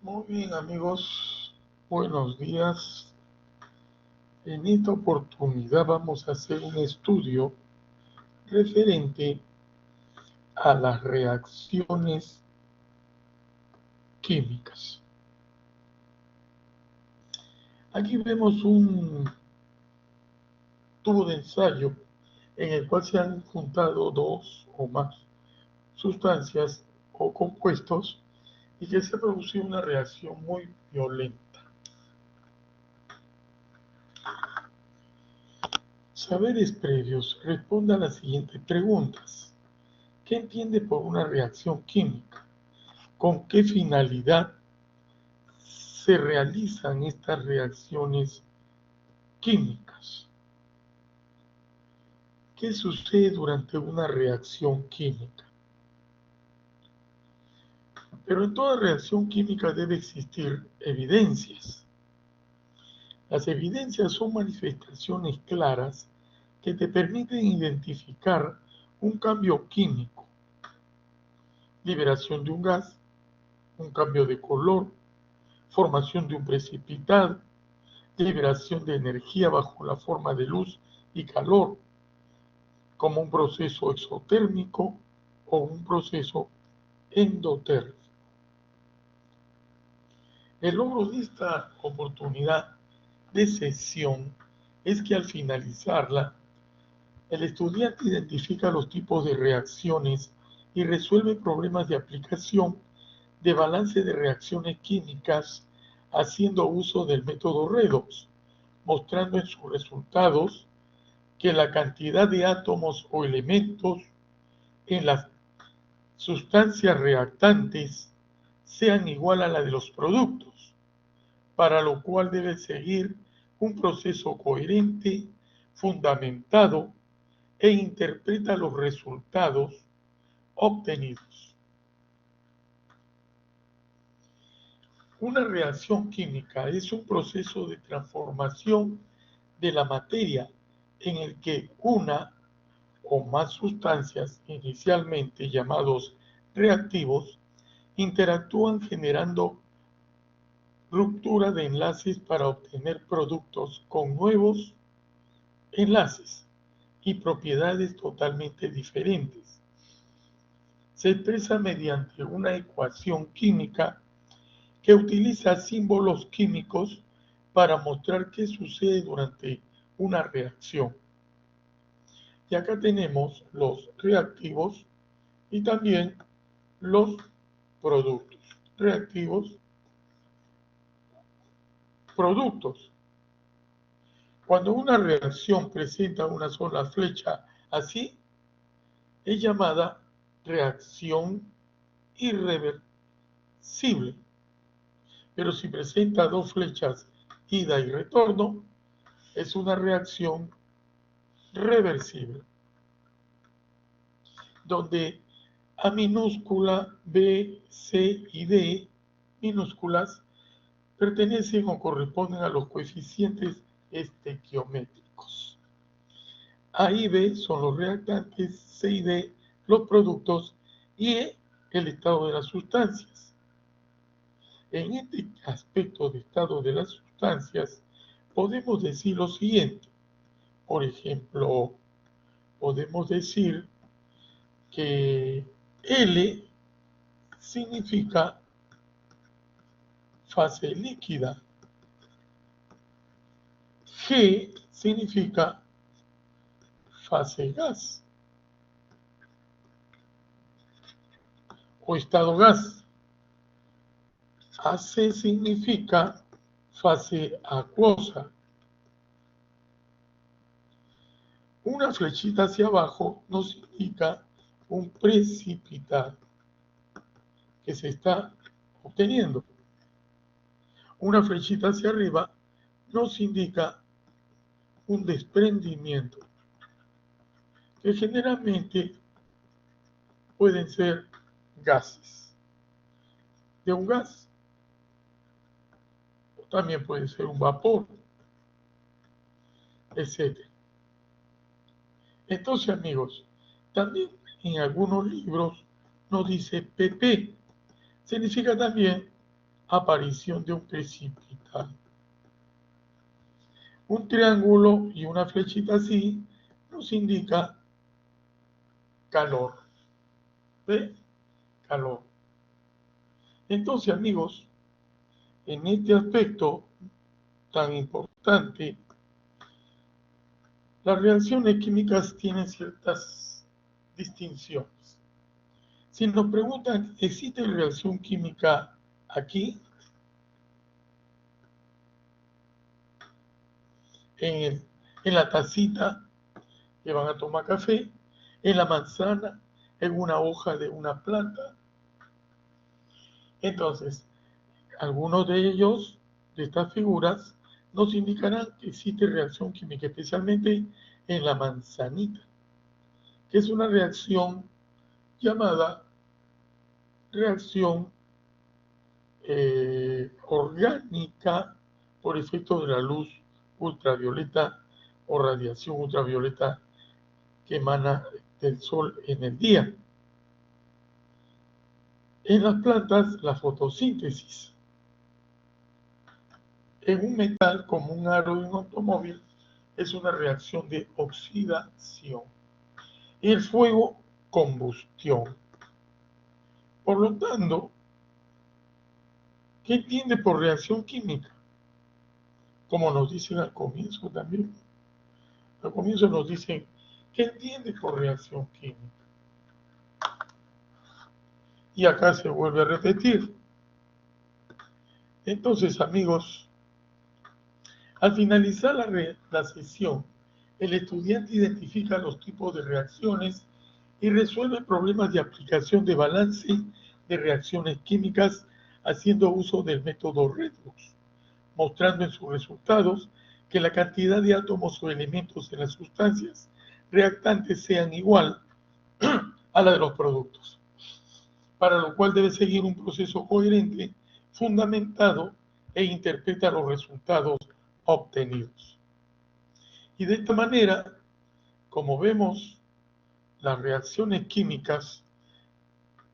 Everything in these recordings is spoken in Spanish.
Muy bien, amigos, buenos días. En esta oportunidad vamos a hacer un estudio referente a las reacciones químicas. Aquí vemos un tubo de ensayo en el cual se han juntado dos o más sustancias o compuestos y que se ha producido una reacción muy violenta. Saberes previos. Responda a las siguientes preguntas. ¿Qué entiende por una reacción química? ¿Con qué finalidad se realizan estas reacciones químicas? ¿Qué sucede durante una reacción química? Pero en toda reacción química debe existir evidencias. Las evidencias son manifestaciones claras que te permiten identificar un cambio químico, liberación de un gas, un cambio de color, formación de un precipitado, liberación de energía bajo la forma de luz y calor, como un proceso exotérmico o un proceso endotérmico. El logro de esta oportunidad de sesión es que al finalizarla, el estudiante identifica los tipos de reacciones y resuelve problemas de aplicación de balance de reacciones químicas haciendo uso del método redox, mostrando en sus resultados que la cantidad de átomos o elementos en las sustancias reactantes sean igual a la de los productos, para lo cual debe seguir un proceso coherente, fundamentado e interpreta los resultados obtenidos. Una reacción química es un proceso de transformación de la materia en el que una o más sustancias, inicialmente llamados reactivos, interactúan generando ruptura de enlaces para obtener productos con nuevos enlaces y propiedades totalmente diferentes. Se expresa mediante una ecuación química que utiliza símbolos químicos para mostrar qué sucede durante una reacción. Y acá tenemos los reactivos y también los productos. Reactivos, productos. Cuando una reacción presenta una sola flecha así, es llamada reacción irreversible. Pero si presenta dos flechas ida y retorno, es una reacción reversible, donde A minúscula, B, C y D minúsculas pertenecen o corresponden a los coeficientes estequiométricos. A y B son los reactantes, C y D los productos y E el estado de las sustancias. En este aspecto de estado de las sustancias podemos decir lo siguiente. Por ejemplo, podemos decir que L significa fase líquida, G significa fase gas o estado gas, AC significa fase acuosa. Una flechita hacia abajo nos indica un precipitado que se está obteniendo. Una flechita hacia arriba nos indica un desprendimiento, que generalmente pueden ser gases. De un gas, o también puede ser un vapor, etc. Entonces, amigos, también en algunos libros nos dice PP. Significa también aparición de un precipitado. Un triángulo y una flechita así nos indica calor. ¿Ve? Calor. Entonces, amigos, en este aspecto tan importante, las reacciones químicas tienen ciertas distinciones. Si nos preguntan, ¿existe reacción química aquí? En la tacita que van a tomar café, en la manzana, en una hoja de una planta. Entonces, algunos de ellos, de estas figuras, nos indicarán que existe reacción química, especialmente en la manzanita, que es una reacción llamada reacción orgánica por efecto de la luz ultravioleta o radiación ultravioleta que emana del sol en el día. En las plantas, la fotosíntesis. En un metal como un aro de un automóvil es una reacción de oxidación. Y el fuego, combustión. Por lo tanto, ¿qué entiende por reacción química? Como nos dicen al comienzo también. Al comienzo nos dicen, ¿qué entiende por reacción química? Y acá se vuelve a repetir. Entonces, amigos, al finalizar la sesión, el estudiante identifica los tipos de reacciones y resuelve problemas de aplicación de balance de reacciones químicas haciendo uso del método Redox, mostrando en sus resultados que la cantidad de átomos o elementos en las sustancias reactantes sean igual a la de los productos, para lo cual debe seguir un proceso coherente, fundamentado e interpreta los resultados obtenidos. Y de esta manera, como vemos, las reacciones químicas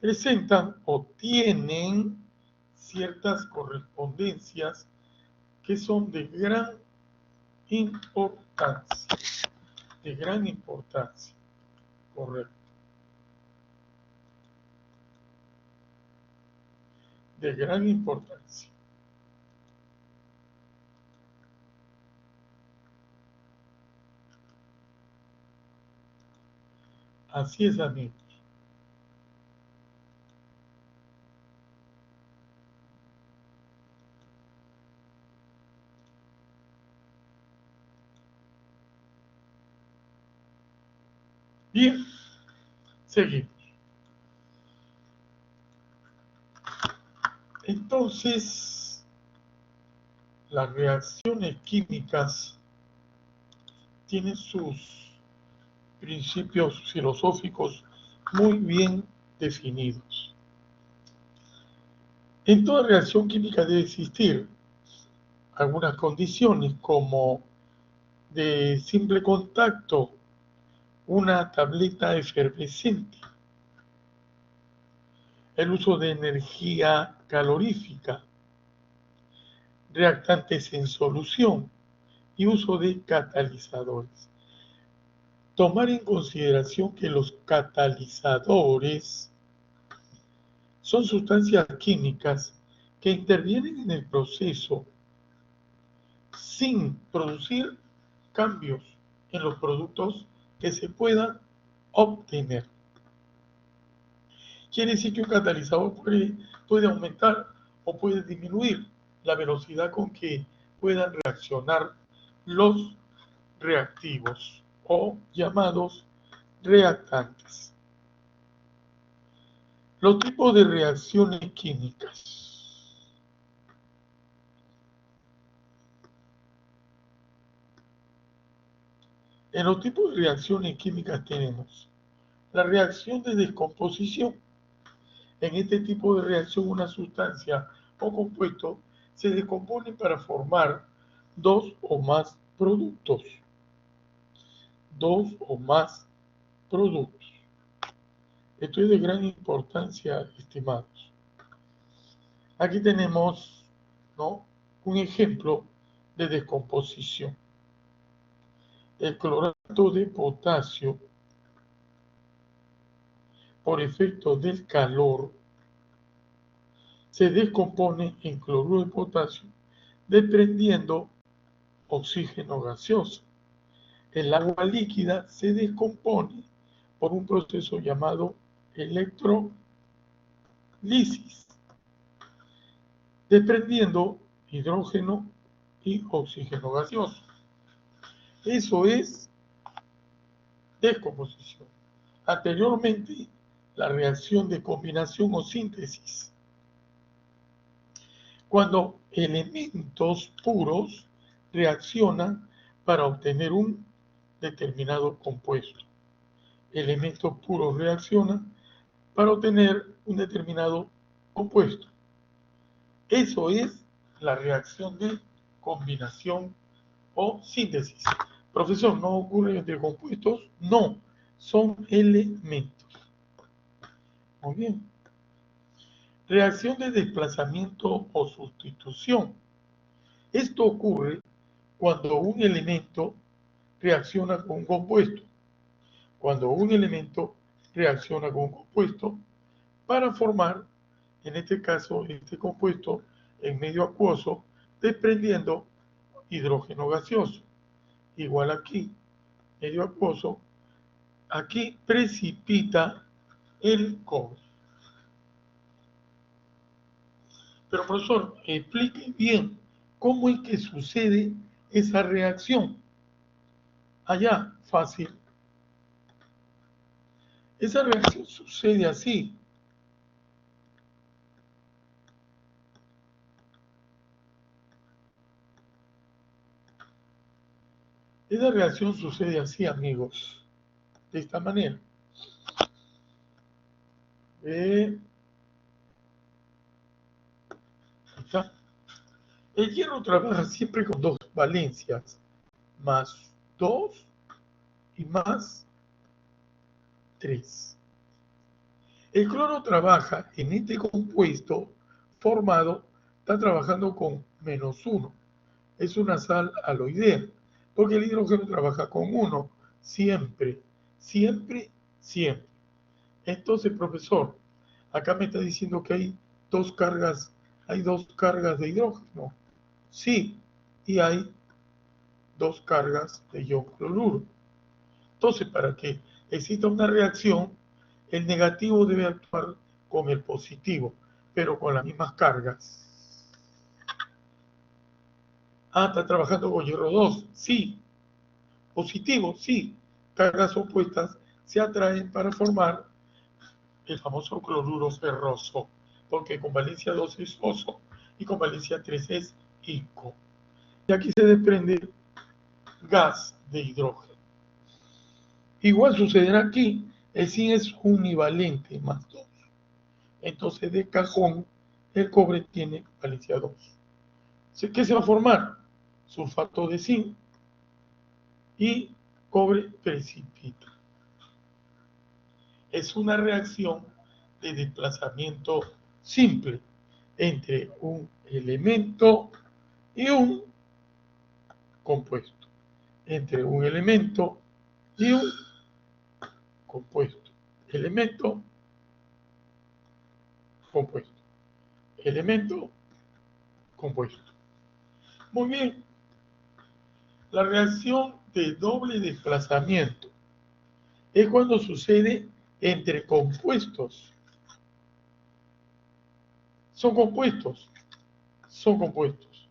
presentan o tienen ciertas correspondencias que son de gran importancia, correcto, de gran importancia. Así es, amigos. Bien, seguimos. Entonces, las reacciones químicas tienen sus principios filosóficos muy bien definidos. En toda reacción química debe existir algunas condiciones como de simple contacto, una tableta efervescente, el uso de energía calorífica, reactantes en solución y uso de catalizadores. Tomar en consideración que los catalizadores son sustancias químicas que intervienen en el proceso sin producir cambios en los productos que se puedan obtener. Quiere decir que un catalizador puede aumentar o puede disminuir la velocidad con que puedan reaccionar los reactivos o llamados reactantes. Los tipos de reacciones químicas. En los tipos de reacciones químicas tenemos la reacción de descomposición. En este tipo de reacción, una sustancia o compuesto se descompone para formar dos o más productos. Dos o más productos. Esto es de gran importancia, estimados. Aquí tenemos, ¿no?, un ejemplo de descomposición. El clorato de potasio, por efecto del calor, se descompone en cloruro de potasio, desprendiendo oxígeno gaseoso. El agua líquida se descompone por un proceso llamado electrolisis, desprendiendo hidrógeno y oxígeno gaseoso. Eso es descomposición. Anteriormente, la reacción de combinación o síntesis, cuando elementos puros reaccionan para obtener un determinado compuesto. Elementos puros reaccionan para obtener un determinado compuesto. Eso es la reacción de combinación o síntesis. Profesor, ¿no ocurre entre compuestos? No, son elementos. Muy bien. Reacción de desplazamiento o sustitución. Esto ocurre cuando un elemento reacciona con un compuesto. Cuando un elemento reacciona con un compuesto para formar, en este caso, este compuesto en medio acuoso, desprendiendo hidrógeno gaseoso. Igual aquí, medio acuoso, aquí precipita el cobre. Pero profesor, explique bien cómo es que sucede esa reacción. Allá, fácil. Esa reacción sucede así. Esa reacción sucede así, amigos. De esta manera. Ahí está. El hierro trabaja siempre con dos valencias, más 2 y más 3. El cloro trabaja en este compuesto formado, está trabajando con menos 1. Es una sal aloidea, porque el hidrógeno trabaja con 1, siempre, siempre, siempre. Entonces, profesor, acá me está diciendo que hay dos cargas de hidrógeno. Sí, y hay dos cargas de ion cloruro. Entonces, para que exista una reacción, el negativo debe actuar con el positivo, pero con las mismas cargas. Ah, está trabajando con hierro 2. Sí. Positivo, sí. Cargas opuestas se atraen para formar el famoso cloruro ferroso, porque con valencia 2 es oso y con valencia 3 es ico. Y aquí se desprende gas de hidrógeno. Igual sucederá aquí, el zinc es univalente más 2. Entonces de cajón el cobre tiene valencia 2. ¿Qué se va a formar? Sulfato de zinc y cobre precipita. Es una reacción de desplazamiento simple entre un elemento y un compuesto. Entre un elemento y un compuesto. Elemento, compuesto. Elemento, compuesto. Muy bien. La reacción de doble desplazamiento es cuando sucede entre compuestos. Son compuestos. Son compuestos.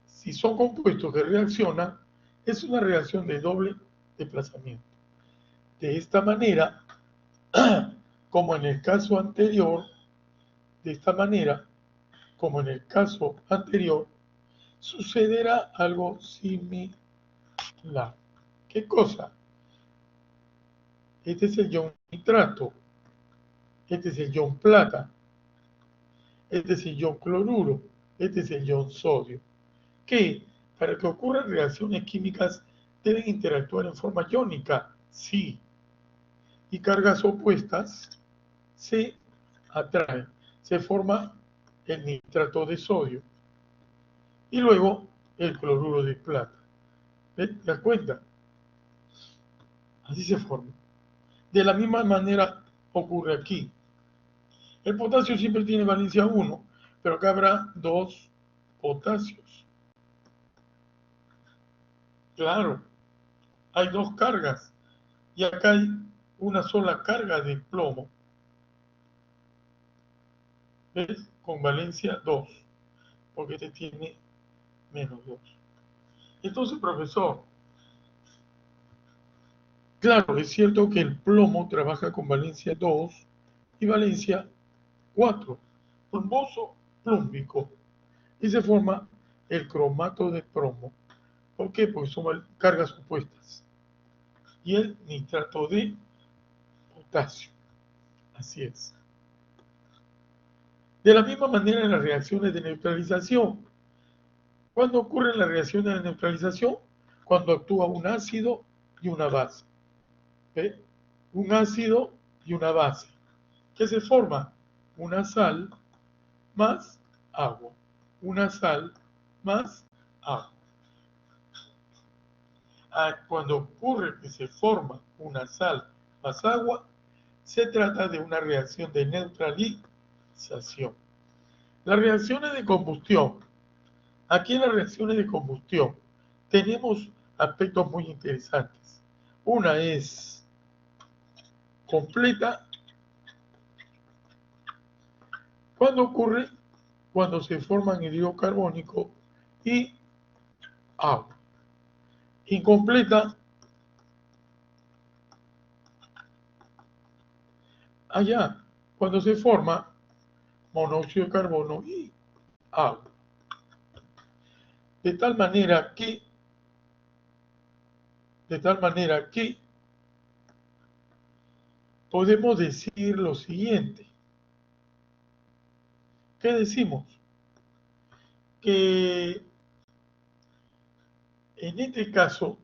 Si son compuestos que reaccionan, es una reacción de doble desplazamiento. De esta manera, como en el caso anterior, sucederá algo similar. ¿Qué cosa? Este es el ion nitrato, este es el ion plata, este es el ion cloruro, este es el ion sodio, que para que ocurran reacciones químicas deben interactuar en forma iónica, sí, y cargas opuestas se atraen, se forma el nitrato de sodio y luego el cloruro de plata. ¿Te das cuenta? Así se forma. De la misma manera ocurre aquí. El potasio siempre tiene valencia 1, pero acá habrá 2 potasios. Claro, hay 2 cargas y acá hay una sola carga de plomo. ¿Ves? Con valencia 2, porque este tiene menos 2. Entonces, profesor, claro, es cierto que el plomo trabaja con valencia 2 y valencia 4, plumboso, plúmbico, y se forma el cromato de plomo. ¿Por qué? Porque son cargas opuestas. Y el nitrato de potasio. Así es. De la misma manera en las reacciones de neutralización. ¿Cuándo ocurren las reacciones de neutralización? Cuando actúa un ácido y una base. ¿Ve? Un ácido y una base. ¿Qué se forma? Una sal más agua. Una sal más agua. Cuando ocurre que se forma una sal más agua, se trata de una reacción de neutralización. Las reacciones de combustión. Aquí en las reacciones de combustión tenemos aspectos muy interesantes. Una es completa. ¿Cuándo ocurre? Cuando se forman hidrógeno carbónico y agua. Incompleta, allá, cuando se forma monóxido de carbono y agua. De tal manera que podemos decir lo siguiente. ¿Qué decimos? Que en este caso,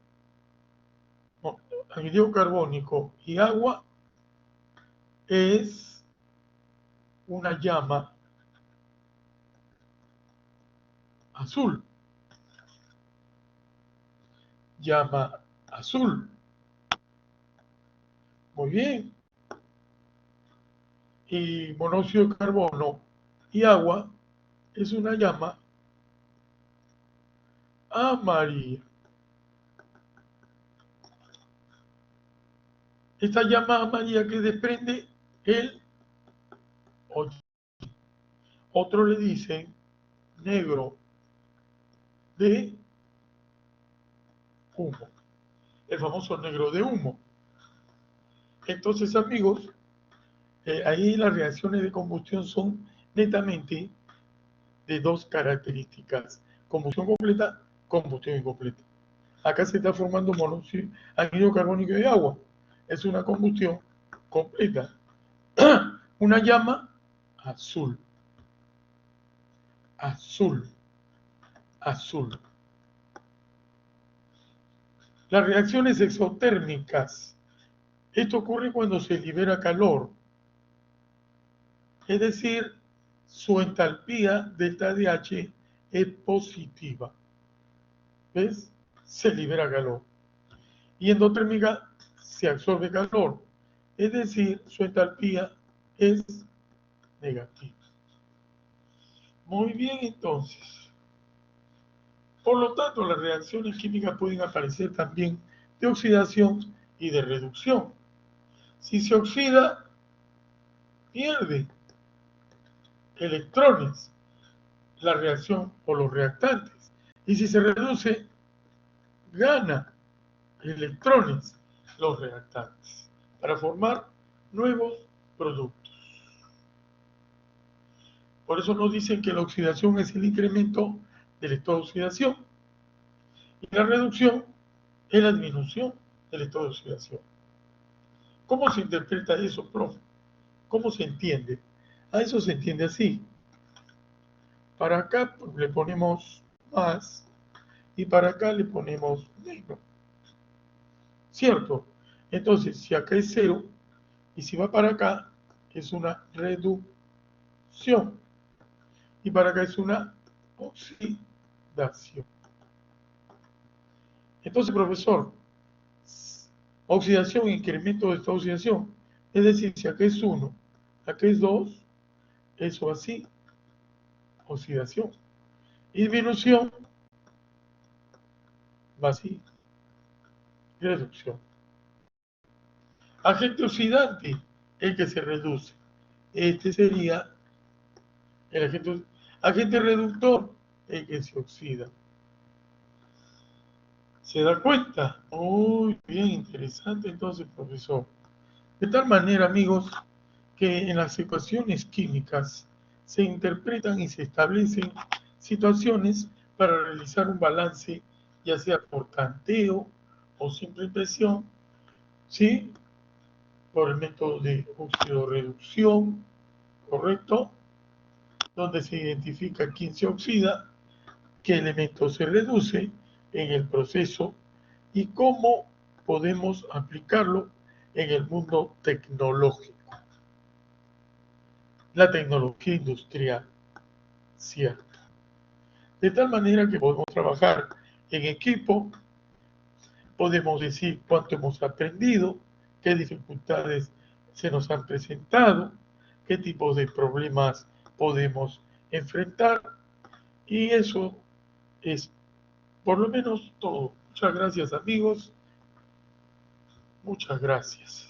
anhídrido carbónico y agua es una llama azul. Llama azul. Muy bien. Y monóxido de carbono y agua es una llama amarilla. Esta llama amarilla que desprende el oxígeno. Otros le dicen negro de humo. El famoso negro de humo. Entonces, amigos, ahí las reacciones de combustión son netamente de 2 características: combustión completa, combustión incompleta. Acá se está formando monóxido, anhídrido carbónico y agua. Es una combustión completa. Una llama azul. Azul. Azul. Las reacciones exotérmicas. Esto ocurre cuando se libera calor. Es decir, su entalpía delta DH es positiva. ¿Ves? Se libera calor. Y endotérmica se absorbe calor. Es decir, su entalpía es negativa. Muy bien, entonces. Por lo tanto, las reacciones químicas pueden aparecer también de oxidación y de reducción. Si se oxida, pierde electrones la reacción o los reactantes. Y si se reduce, gana electrones los reactantes para formar nuevos productos. Por eso nos dicen que la oxidación es el incremento del estado de oxidación y la reducción es la disminución del estado de oxidación. ¿Cómo se interpreta eso, profe? ¿Cómo se entiende? A eso se entiende así. Para acá le ponemos más y para acá le ponemos negro. ¿Cierto? Entonces, si acá es 0 y si va para acá, es una reducción. y para acá es una oxidación. Entonces, profesor, oxidación, incremento de esta oxidación. Es decir, si acá es 1, acá es 2, eso así, oxidación. Y disminución, va así, reducción. Agente oxidante, el que se reduce. Este sería el agente reductor, el que se oxida. ¿Se da cuenta? Muy bien, interesante entonces, profesor. De tal manera, amigos, que en las ecuaciones químicas se interpretan y se establecen situaciones para realizar un balance, ya sea por tanteo o simple presión, ¿sí? Por el método de oxidorreducción, ¿correcto? Donde se identifica quién se oxida, qué elemento se reduce en el proceso y cómo podemos aplicarlo en el mundo tecnológico, la tecnología industrial, ¿cierto? De tal manera que podemos trabajar en equipo, podemos decir cuánto hemos aprendido, qué dificultades se nos han presentado, qué tipos de problemas podemos enfrentar, y eso es por lo menos todo. Muchas gracias, amigos. Muchas gracias.